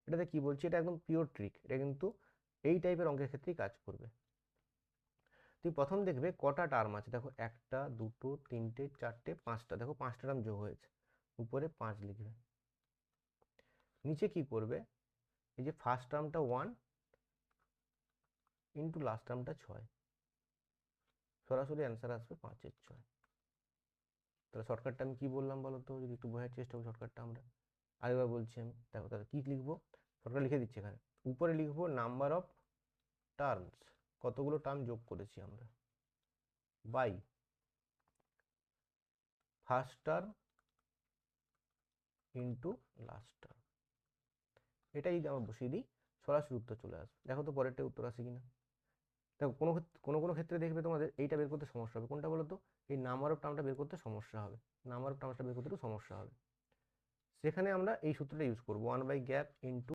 এটাতে কি বলছি, এটা একদম পিওর ট্রিক, এটা কিন্তু এই টাইপের অঙ্কের ক্ষেত্রেই কাজ করবে। তুমি প্রথম দেখবে কটা টার্ম আছে, দেখো 1টা 2টো 3টে 4টে 5টা, দেখো 5টা টার্ম যোগ হয়েছে, উপরে 5 লিখবে। নিচে কি করবে, এই যে ফার্স্ট টার্মটা 1 ইন্টু লাস্ট টার্মটা 6, সরাসরি অ্যান্সার আসবে 5/6। তাহলে শর্টকাটটা আমি কি বললাম বলো তো, যদি একটু বোঝার চেষ্টা করি শর্টকাটটা আমরা। আরেকবার বলছি আমি, দেখো তাহলে কি লিখবো, শর্টকাট লিখে দিচ্ছি এখানে। উপরে লিখবো নাম্বার অফ টার্মস, কতগুলো টার্ম যোগ করেছি আমরা, by first term into last term. এটাই যদি আমরা বসিয়ে দিই সরাসরি উত্তর চলে আসবে। দেখো তো পরেরটা উত্তর আসে কিনা। দেখো কোনো কোনো ক্ষেত্রে দেখবে তোমাদের এইটা বের করতে সমস্যা হবে, কোনটা বলো তো, এই নাম্বার অফ টার্মটা বের করতে সমস্যা হবে, নাম্বার অফ টার্মসটা বের করতে একটু সমস্যা হবে। সেখানে আমরা এই সূত্রটা ইউজ করবো, 1/গ্যাপ ইন্টু